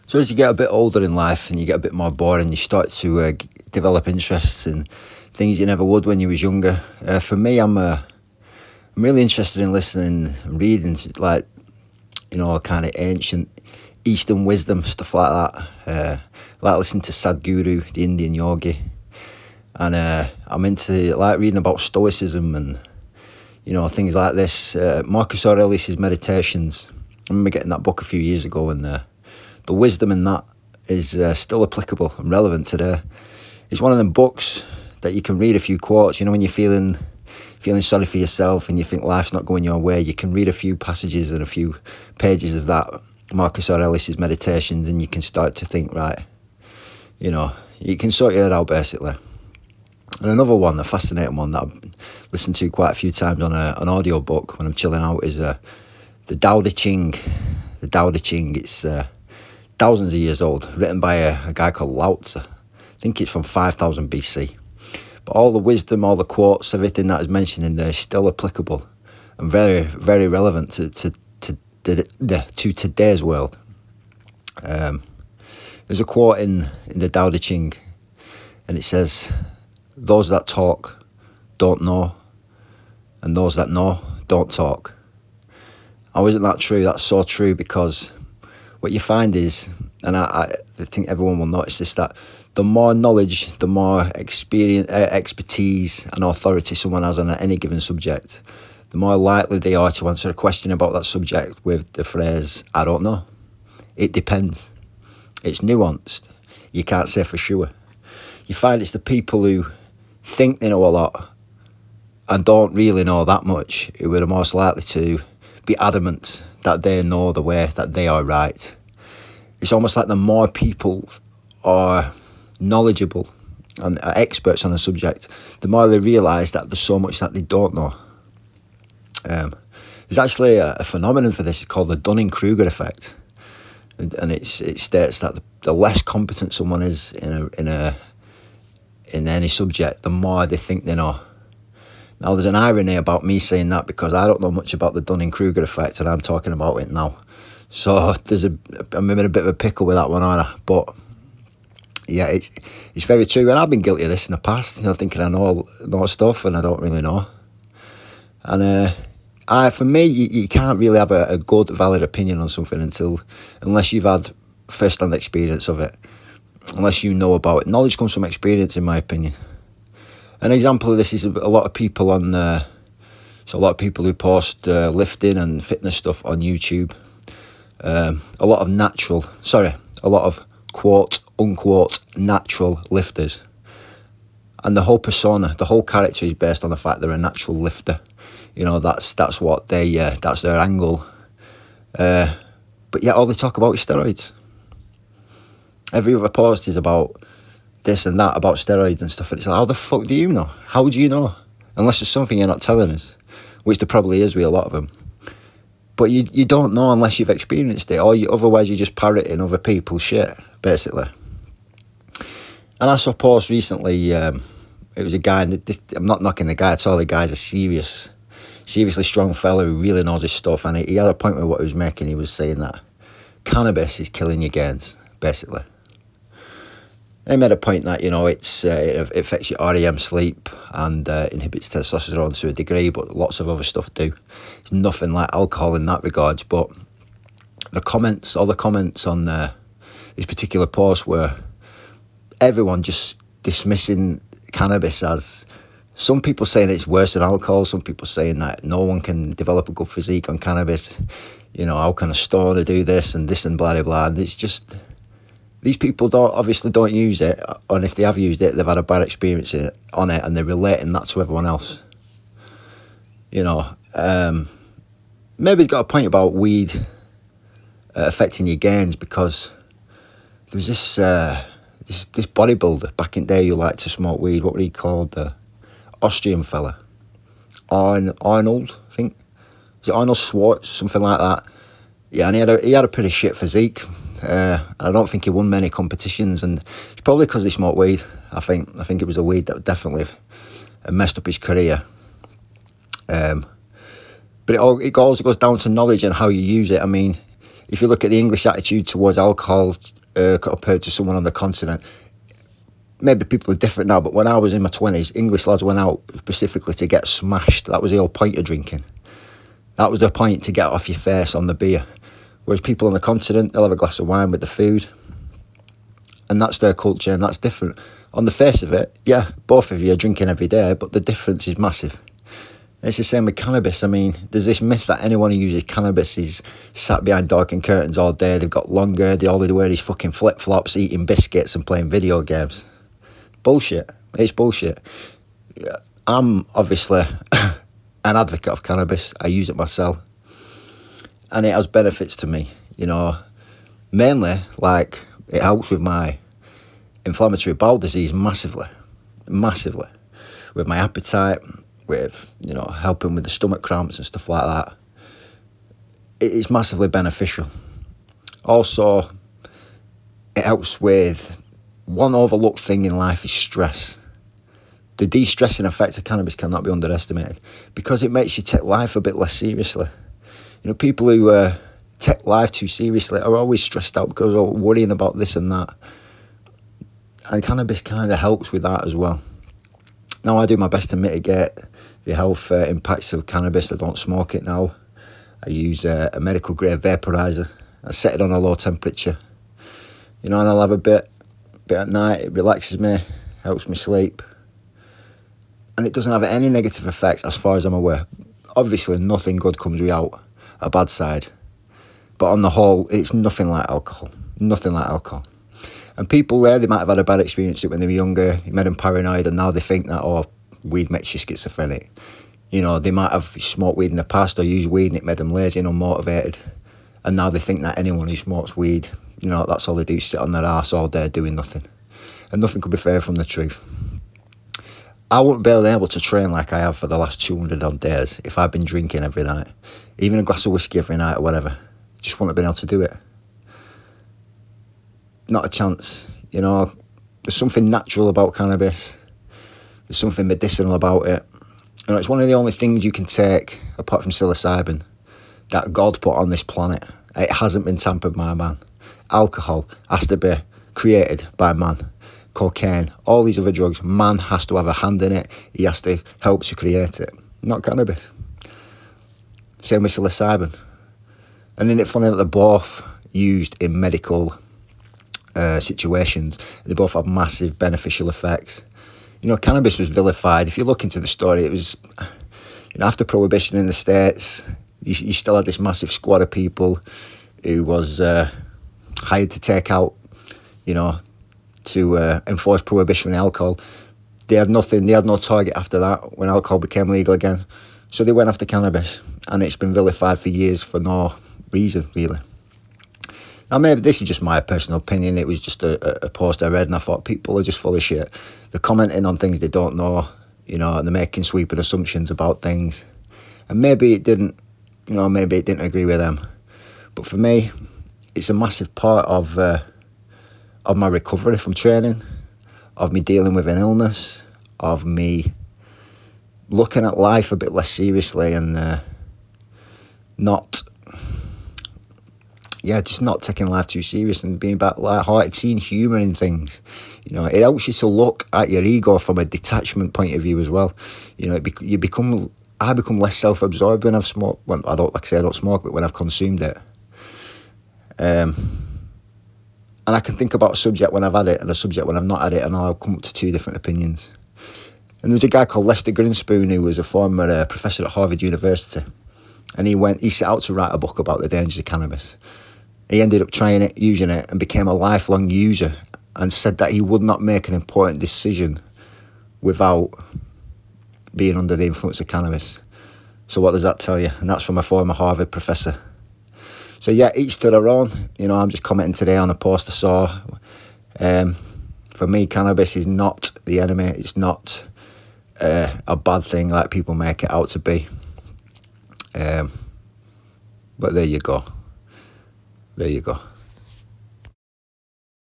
So as you get a bit older in life and you get a bit more boring, you start to develop interests in things you never would when you was younger. For me, I'm really interested in listening and reading, like, kind of ancient Eastern wisdom, stuff like that. Like listening to Sadhguru, the Indian yogi. And I'm into reading about Stoicism and, things like this. Marcus Aurelius' Meditations. I remember getting that book a few years ago, and the wisdom in that is still applicable and relevant today. It's one of them books that you can read a few quotes. When you're feeling sorry for yourself and you think life's not going your way, you can read a few passages and a few pages of that Marcus Aurelius' Meditations, and you can start to think, right, you can sort your head out, basically. And another one, a fascinating one that I've listened to quite a few times on an audio book when I'm chilling out, is the Tao Te Ching. The Tao Te Ching, it's thousands of years old, written by a guy called Lao Tzu. I think it's from 5000 BC. But all the wisdom, all the quotes, everything that is mentioned in there is still applicable and very, very relevant to today's world. There's a quote in the Tao Te Ching, and it says, "Those that talk don't know, and those that know don't talk." Oh, isn't that true? That's so true, because what you find is, and I think everyone will notice this, that the more knowledge, the more experience, expertise and authority someone has on any given subject, the more likely they are to answer a question about that subject with the phrase, "I don't know." It depends. It's nuanced. You can't say for sure. You find it's the people who think they know a lot and don't really know that much who are most likely to be adamant that they know the way, that they are right. It's almost like the more people are knowledgeable and are experts on the subject, the more they realise that there's so much that they don't know. There's actually a phenomenon for this called the Dunning-Kruger effect, and it states that the less competent someone is in any subject, the more they think they know. Now, there's an irony about me saying that, because I don't know much about the Dunning-Kruger effect, and I'm talking about it now. So I'm in a bit of a pickle with that one, aren't I? But yeah, it's very true, and I've been guilty of this in the past. Thinking I know stuff and I don't really know. And for me, you can't really have a good, valid opinion on something unless you've had first-hand experience of it, unless you know about it. Knowledge comes from experience, in my opinion. An example of this is a lot of people who post lifting and fitness stuff on YouTube. A lot of quote unquote natural lifters, and the whole persona, the whole character is based on the fact they're a natural lifter. That's what that's their angle. But yet all they talk about is steroids. Every other post is about this and that, about steroids and stuff, and it's like, how the fuck do you know? How do you know? Unless there's something you're not telling us, which there probably is with a lot of them. But you don't know unless you've experienced it, or otherwise you're just parroting other people's shit, basically. And I saw a post recently, it was a guy, and I'm not knocking the guy at all, the guy's a seriously strong fella who really knows his stuff, and he had a point with what he was making. He was saying that cannabis is killing your gains, basically. He made a point that, it affects your REM sleep and inhibits testosterone to a degree, but lots of other stuff do. It's nothing like alcohol in that regards. But all the comments on this particular post were everyone just dismissing cannabis as, some people saying it's worse than alcohol, some people saying that no one can develop a good physique on cannabis. How can a stoner do this and blah, blah, blah. And it's just, these people obviously don't use it, and if they have used it, they've had a bad experience on it, and they're relating that to everyone else. Maybe he's got a point about weed affecting your gains, because there was this bodybuilder back in the day who liked to smoke weed. What were he called? The Austrian fella, Arnold, I think. Was it Arnold Schwartz, something like that? Yeah, and he had a pretty shit physique. I don't think he won many competitions, and it's probably because he smoked weed. I think it was the weed that definitely messed up his career. But it also goes down to knowledge and how you use it. I mean, if you look at the English attitude towards alcohol, compared to someone on the continent. Maybe people are different now, but when I was in my 20s, English lads went out specifically to get smashed. That was the whole point of drinking. That was the point, to get off your face on the beer. Whereas people on the continent, they'll have a glass of wine with the food. And that's their culture, and that's different. On the face of it, yeah, both of you are drinking every day, but the difference is massive. It's the same with cannabis. I mean, there's this myth that anyone who uses cannabis is sat behind darkened curtains all day. They've got long hair, all they wear is fucking flip-flops, eating biscuits and playing video games. Bullshit. It's bullshit. I'm obviously an advocate of cannabis. I use it myself. And it has benefits to me, you know. Mainly, like, it helps with my inflammatory bowel disease massively. With my appetite, with, you know, helping with the stomach cramps and stuff like that. It's massively beneficial. Also, it helps with one overlooked thing in life is stress. The de-stressing effect of cannabis cannot be underestimated because it makes you take life a bit less seriously. You know, people who take life too seriously are always stressed out because they're worrying about this and that. And cannabis kind of helps with that as well. Now, I do my best to mitigate the health impacts of cannabis. I don't smoke it now. I use a medical grade vaporizer. I set it on a low temperature. You know, and I'll have a bit at night. It relaxes me, helps me sleep. And it doesn't have any negative effects as far as I'm aware. Obviously, nothing good comes without a bad side. But on the whole, it's nothing like alcohol. Nothing like alcohol. And people there, they might have had a bad experience when they were younger. It made them paranoid, and now they think that, oh, weed makes you schizophrenic. You know, they might have smoked weed in the past or used weed and it made them lazy and unmotivated. And now they think that anyone who smokes weed, you know, that's all they do, sit on their arse all day doing nothing. And nothing could be further from the truth. I wouldn't be able to train like I have for the last 200 odd days if I'd been drinking every night. Even a glass of whiskey every night or whatever. Just wouldn't have been able to do it. Not a chance. You know, there's something natural about cannabis. There's something medicinal about it. You know, it's one of the only things you can take, apart from psilocybin, that God put on this planet. It hasn't been tampered by man. Alcohol has to be created by man. Cocaine, all these other drugs, man has to have a hand in it. He has to help to create it. Not cannabis. Same with psilocybin. And isn't it funny that they're both used in medical situations? They both have massive beneficial effects. You know, cannabis was vilified. If you look into the story, it was, you know, after Prohibition in the States, you still had this massive squad of people who was hired to take out, you know, to enforce prohibition on alcohol. They had nothing, they had no target after that when alcohol became legal again. So they went after cannabis, and it's been vilified for years for no reason, really. Now, maybe this is just my personal opinion. It was just a post I read, and I thought people are just full of shit. They're commenting on things they don't know, you know, and they're making sweeping assumptions about things. And maybe it didn't, you know, maybe it didn't agree with them. But for me, it's a massive part of my recovery from training, of me dealing with an illness, of me looking at life a bit less seriously and just not taking life too serious and being about light-hearted, seeing humour in things. You know, it helps you to look at your ego from a detachment point of view as well. You know, I become less self-absorbed when I've smoked. Well, I don't smoke, but when I've consumed it. And I can think about a subject when I've had it and a subject when I've not had it, and I'll come up to two different opinions. And there's a guy called Lester Grinspoon who was a former professor at Harvard University. And he set out to write a book about the dangers of cannabis. He ended up trying it, using it, and became a lifelong user, and said that he would not make an important decision without being under the influence of cannabis. So what does that tell you? And that's from a former Harvard professor. So yeah, each to their own. You know, I'm just commenting today on a post I saw. For me, cannabis is not the enemy. It's not a bad thing like people make it out to be. But there you go.